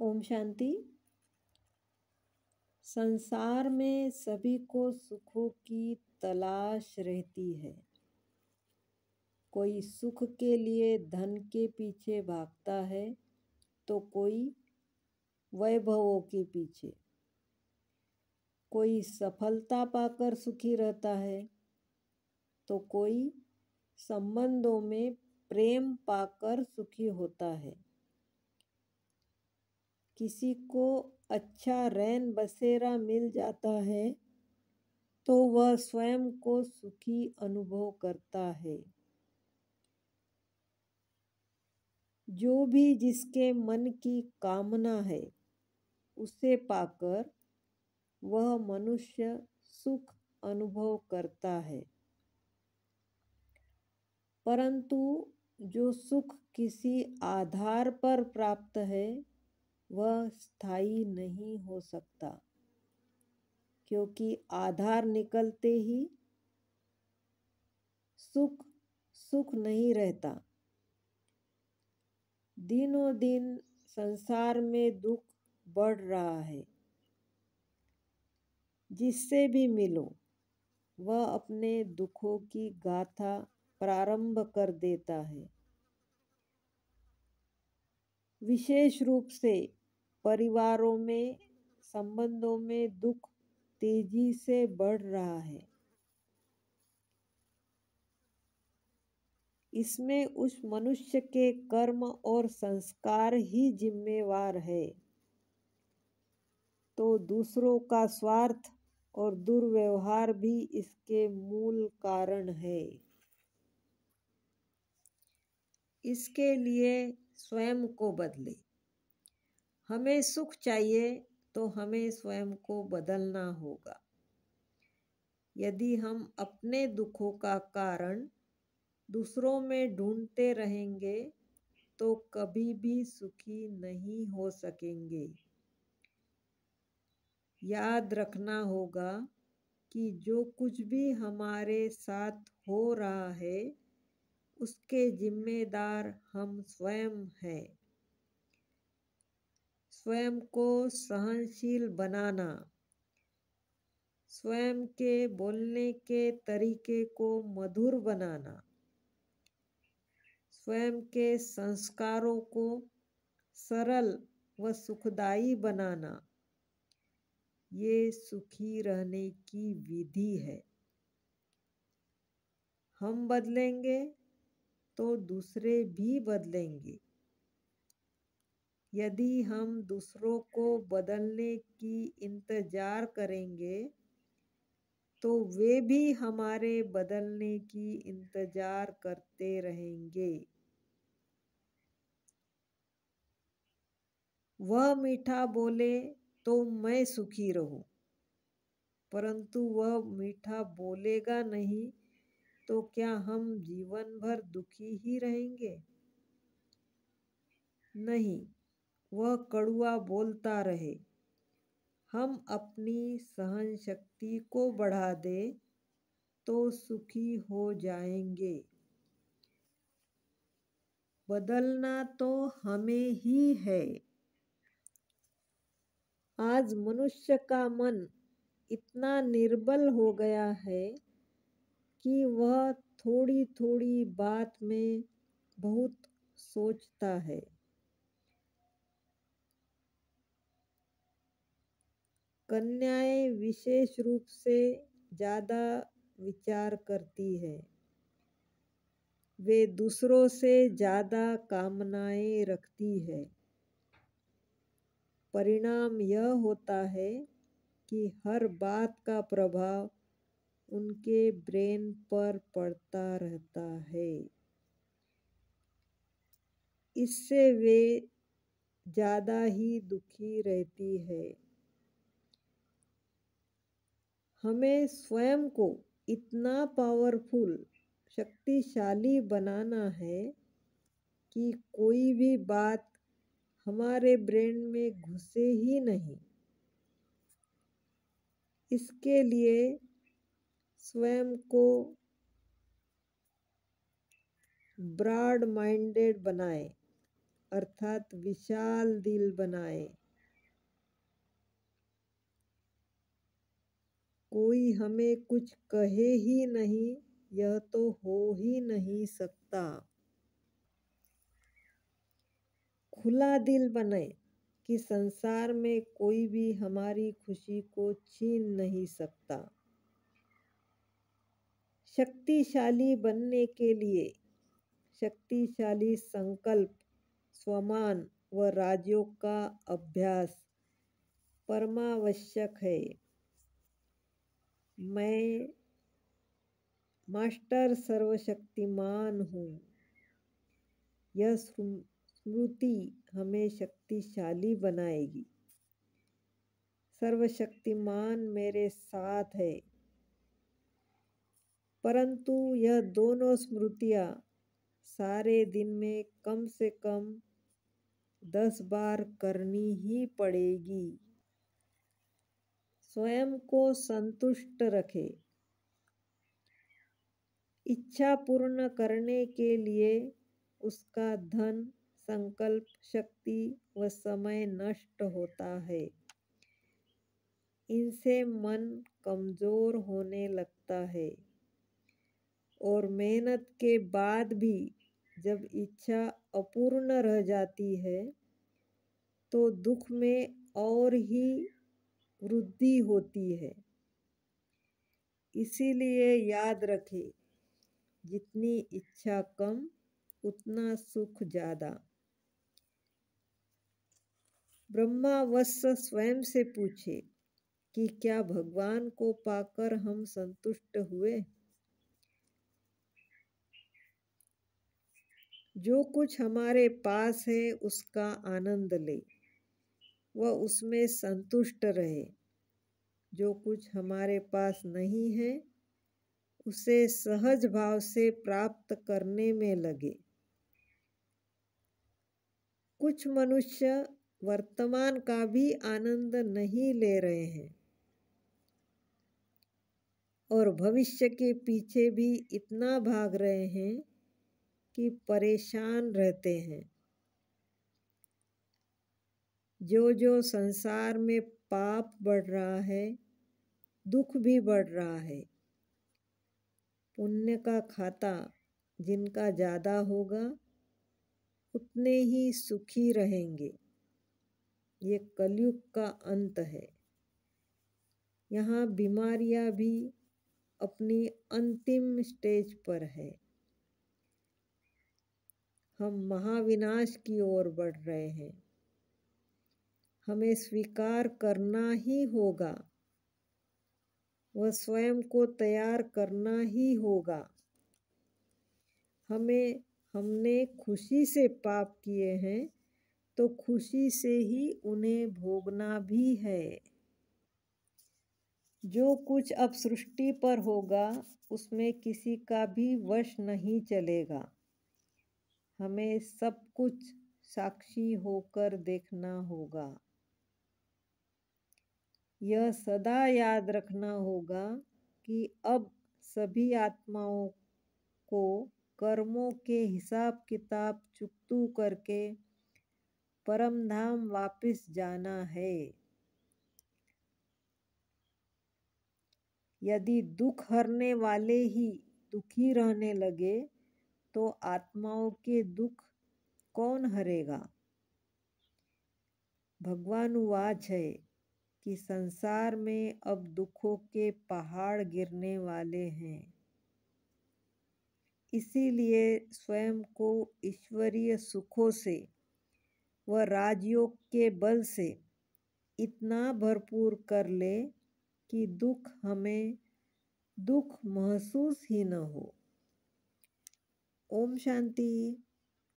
ओम शांति। संसार में सभी को सुखों की तलाश रहती है। कोई सुख के लिए धन के पीछे भागता है तो कोई वैभवों के पीछे। कोई सफलता पाकर सुखी रहता है तो कोई संबंधों में प्रेम पाकर सुखी होता है। किसी को अच्छा रैन बसेरा मिल जाता है तो वह स्वयं को सुखी अनुभव करता है। जो भी जिसके मन की कामना है उसे पाकर वह मनुष्य सुख अनुभव करता है। परंतु जो सुख किसी आधार पर प्राप्त है वह स्थायी नहीं हो सकता, क्योंकि आधार निकलते ही सुख सुख नहीं रहता। दिनों दिन संसार में दुख बढ़ रहा है। जिससे भी मिलो वह अपने दुखों की गाथा प्रारंभ कर देता है। विशेष रूप से परिवारों में, संबंधों में दुख तेजी से बढ़ रहा है। इसमें उस मनुष्य के कर्म और संस्कार ही जिम्मेवार है। तो दूसरों का स्वार्थ और दुर्व्यवहार भी इसके मूल कारण है। इसके लिए स्वयं को बदले। हमें सुख चाहिए तो हमें स्वयं को बदलना होगा। यदि हम अपने दुखों का कारण दूसरों में ढूंढते रहेंगे तो कभी भी सुखी नहीं हो सकेंगे। याद रखना होगा कि जो कुछ भी हमारे साथ हो रहा है उसके जिम्मेदार हम स्वयं हैं। स्वयं को सहनशील बनाना, स्वयं के बोलने के तरीके को मधुर बनाना, स्वयं के संस्कारों को सरल व सुखदायी बनाना, ये सुखी रहने की विधि है। हम बदलेंगे तो दूसरे भी बदलेंगे। यदि हम दूसरों को बदलने की इंतजार करेंगे तो वे भी हमारे बदलने की इंतजार करते रहेंगे। वह मीठा बोले तो मैं सुखी रहूं, परंतु वह मीठा बोलेगा नहीं तो क्या हम जीवन भर दुखी ही रहेंगे? नहीं, वह कड़वा बोलता रहे। हम अपनी सहन शक्ति को बढ़ा दे तो सुखी हो जाएंगे। बदलना तो हमें ही है। आज मनुष्य का मन इतना निर्बल हो गया है कि वह थोड़ी थोड़ी बात में बहुत सोचता है। कन्याएं विशेष रूप से ज़्यादा विचार करती है। वे दूसरों से ज़्यादा कामनाएं रखती है। परिणाम यह होता है कि हर बात का प्रभाव उनके ब्रेन पर पड़ता रहता है। इससे वे ज़्यादा ही दुखी रहती है। हमें स्वयं को इतना पावरफुल, शक्तिशाली बनाना है कि कोई भी बात हमारे ब्रेन में घुसे ही नहीं। इसके लिए स्वयं को ब्रॉड माइंडेड बनाएं। अर्थात विशाल दिल बनाए। कोई हमें कुछ कहे ही नहीं, यह तो हो ही नहीं सकता। खुला दिल बने कि संसार में कोई भी हमारी खुशी को छीन नहीं सकता। शक्तिशाली बनने के लिए शक्तिशाली संकल्प, स्वमान व राजयोग का अभ्यास परमावश्यक है। मैं मास्टर सर्वशक्तिमान हूँ। यह स्मृति हमें शक्तिशाली बनाएगी। सर्वशक्तिमान मेरे साथ है। परंतु यह दोनों स्मृतियाँ सारे दिन में कम से कम 10 बार करनी ही पड़ेगी। स्वयं को संतुष्ट रखे। इच्छा पूर्ण करने के लिए उसका धन, संकल्प शक्ति व समय नष्ट होता है। इनसे मन कमजोर होने लगता है और मेहनत के बाद भी जब इच्छा अपूर्ण रह जाती है तो दुख में और ही वृद्धि होती है। इसीलिए याद रखें, जितनी इच्छा कम उतना सुख ज्यादा। ब्रह्मावश्य स्वयं से पूछे कि क्या भगवान को पाकर हम संतुष्ट हुए? जो कुछ हमारे पास है उसका आनंद ले व उसमें संतुष्ट रहे। जो कुछ हमारे पास नहीं है उसे सहज भाव से प्राप्त करने में लगे। कुछ मनुष्य वर्तमान का भी आनंद नहीं ले रहे हैं और भविष्य के पीछे भी इतना भाग रहे हैं कि परेशान रहते हैं। जो जो संसार में पाप बढ़ रहा है, दुख भी बढ़ रहा है। पुण्य का खाता जिनका ज्यादा होगा उतने ही सुखी रहेंगे। ये कलयुग का अंत है। यहाँ बीमारियां भी अपनी अंतिम स्टेज पर है। हम महाविनाश की ओर बढ़ रहे हैं। हमें स्वीकार करना ही होगा व स्वयं को तैयार करना ही होगा। हमने खुशी से पाप किए हैं तो खुशी से ही उन्हें भोगना भी है। जो कुछ अब सृष्टि पर होगा उसमें किसी का भी वश नहीं चलेगा। हमें सब कुछ साक्षी होकर देखना होगा। यह सदा याद रखना होगा कि अब सभी आत्माओं को कर्मों के हिसाब किताब चुकतू करके परम धाम वापिस जाना है। यदि दुख हरने वाले ही दुखी रहने लगे तो आत्माओं के दुख कौन हरेगा? भगवान उवाच है कि संसार में अब दुखों के पहाड़ गिरने वाले हैं। इसीलिए स्वयं को ईश्वरीय सुखों से व राजयोग के बल से इतना भरपूर कर ले कि हमें दुख महसूस ही न हो। ओम शांति।